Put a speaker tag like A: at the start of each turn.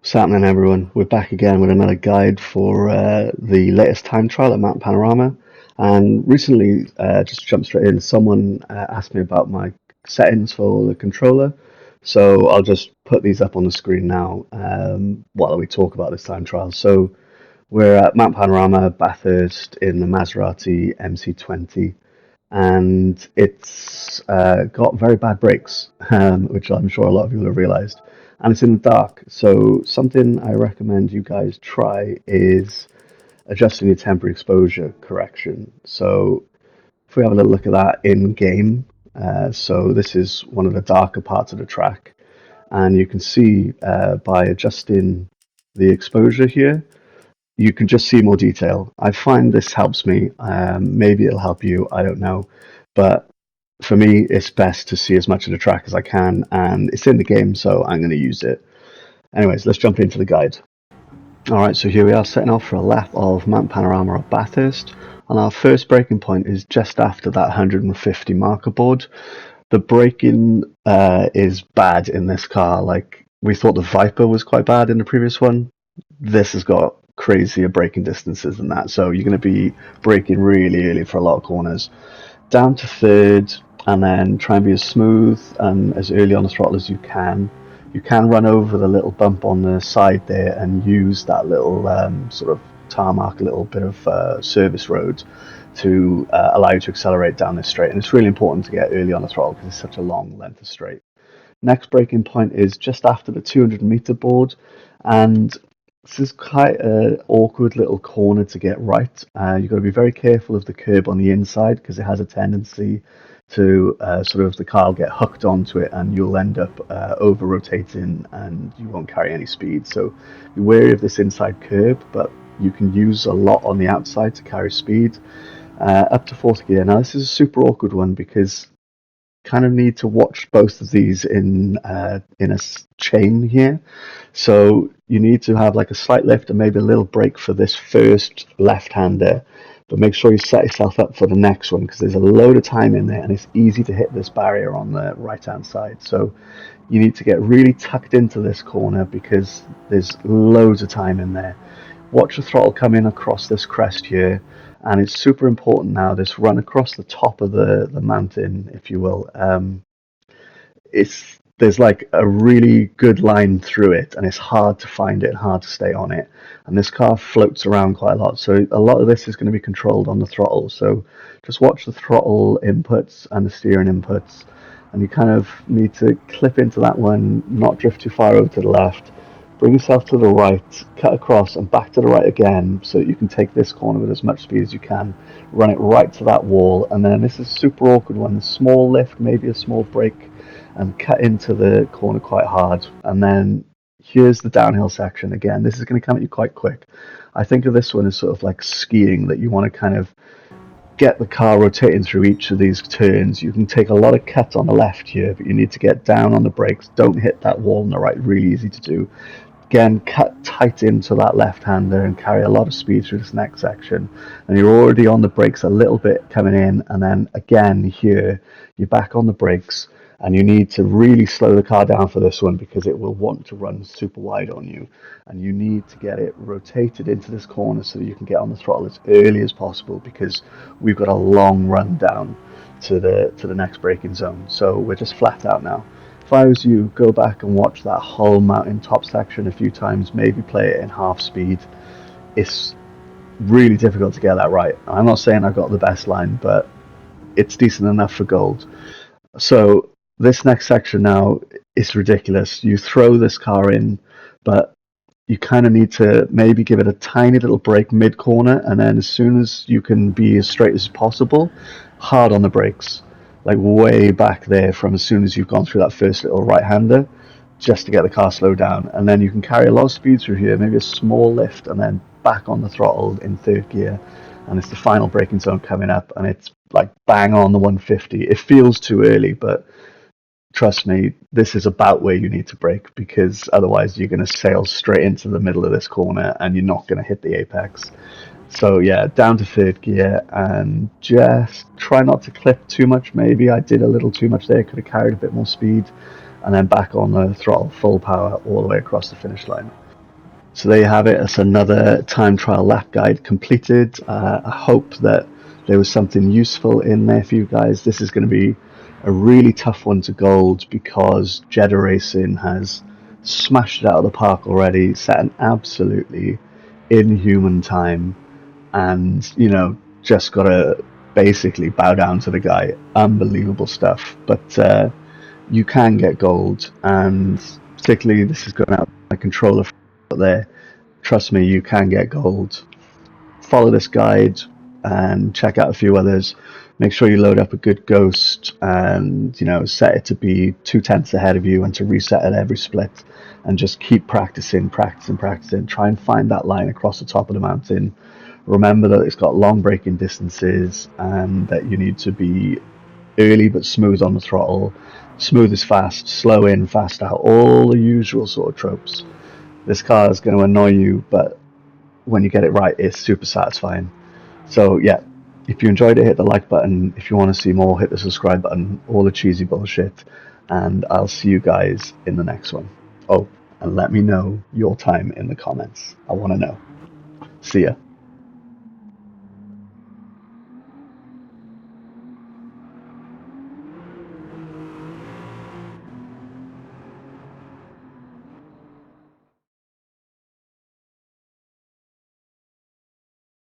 A: What's happening, everyone? We're back again with another guide for the latest time trial at Mount Panorama. And recently, just to jump straight in, someone asked me about my settings for the controller. So I'll just put these up on the screen now while we talk about this time trial. So we're at Mount Panorama, Bathurst, in the Maserati MC20, and it's got very bad brakes, which I'm sure a lot of you will have realized, and it's in the dark. So something I recommend you guys try is adjusting your temporary exposure correction. So if we have a little look at that in game, so this is one of the darker parts of the track, and you can see by adjusting the exposure here, you can just see more detail. I find this helps me. Maybe it'll help you, I don't know. But for me, it's best to see as much of the track as I can, and it's in the game, so I'm going to use it. Anyways, let's jump into the guide. Alright, so here we are setting off for a lap of Mount Panorama at Bathurst, and our first braking point is just after that 150 marker board. The braking is bad in this car. Like, we thought the Viper was quite bad in the previous one. This has got crazier braking distances than that, so you're going to be braking really early for a lot of corners. Down to third, and then try and be as smooth and as early on the throttle as you can. You can run over the little bump on the side there and use that little sort of tarmac, a little bit of service road to allow you to accelerate down this straight. And it's really important to get early on the throttle because it's such a long length of straight. Next braking point is just after the 200-meter board, and this is quite an awkward little corner to get right. You've got to be very careful of the curb on the inside because it has a tendency to sort of the car will get hooked onto it and you'll end up over rotating and you won't carry any speed. So be wary of this inside curb, but you can use a lot on the outside to carry speed. Up to fourth gear. Now this is a super awkward one because kind of need to watch both of these in a chain here. So you need to have like a slight lift and maybe a little brake for this first left-hander, but make sure you set yourself up for the next one because there's a load of time in there and it's easy to hit this barrier on the right-hand side. So you need to get really tucked into this corner because there's loads of time in there. Watch the throttle come in across this crest here, and it's super important now, this run across the top of the mountain, if you will. There's like a really good line through it, and it's hard to find it and hard to stay on it. And this car floats around quite a lot, so a lot of this is going to be controlled on the throttle. So just watch the throttle inputs and the steering inputs, and you kind of need to clip into that one, not drift too far over to the left. Bring yourself to the right, cut across and back to the right again so that you can take this corner with as much speed as you can, run it right to that wall, and then this is a super awkward one, a small lift, maybe a small brake, and cut into the corner quite hard. And then here's the downhill section again. This is going to come at you quite quick. I think of this one as sort of like skiing, that you want to kind of get the car rotating through each of these turns. You can take a lot of cut on the left here, but you need to get down on the brakes. Don't hit that wall on the right, really easy to do. Again, cut tight into that left-hander and carry a lot of speed through this next section. And you're already on the brakes a little bit coming in, and then again here, you're back on the brakes, and you need to really slow the car down for this one because it will want to run super wide on you. And you need to get it rotated into this corner so that you can get on the throttle as early as possible because we've got a long run down to the next braking zone. So we're just flat out now. If I was you, go back and watch that whole mountain top section a few times, maybe play it in half speed. It's really difficult to get that right. I'm not saying I've got the best line, but it's decent enough for gold. So this next section now is ridiculous. You throw this car in, but you kind of need to maybe give it a tiny little brake mid-corner, and then as soon as you can be as straight as possible, hard on the brakes. Like way back there from as soon as you've gone through that first little right-hander, just to get the car slowed down. And then you can carry a lot of speed through here, maybe a small lift, and then back on the throttle in third gear. And it's the final braking zone coming up, and it's like bang on the 150. It feels too early, but trust me, this is about where you need to brake because otherwise you're going to sail straight into the middle of this corner and you're not going to hit the apex. So yeah, down to third gear and just try not to clip too much. Maybe I did a little too much there, could have carried a bit more speed, and then back on the throttle, full power all the way across the finish line. So there you have it. It's another time trial lap guide completed. I hope that there was something useful in there for you guys. This is going to be a really tough one to gold because Jeddah Racing has smashed it out of the park already, set an absolutely inhuman time, and just gotta basically bow down to the guy. Unbelievable stuff. But you can get gold, and particularly this is going out my controller there. Trust me, you can get gold. Follow this guide and check out a few others. Make sure you load up a good ghost and set it to be 2/10 ahead of you and to reset at every split, and just keep practicing, practicing, practicing. Try and find that line across the top of the mountain. Remember that it's got long braking distances and that you need to be early but smooth on the throttle. Smooth is fast, slow in, fast out, all the usual sort of tropes. This car is going to annoy you, but when you get it right, it's super satisfying. So yeah, if you enjoyed it, hit the like button. If you want to see more, hit the subscribe button. All the cheesy bullshit. And I'll see you guys in the next one. Oh, and let me know your time in the comments. I want to know. See ya.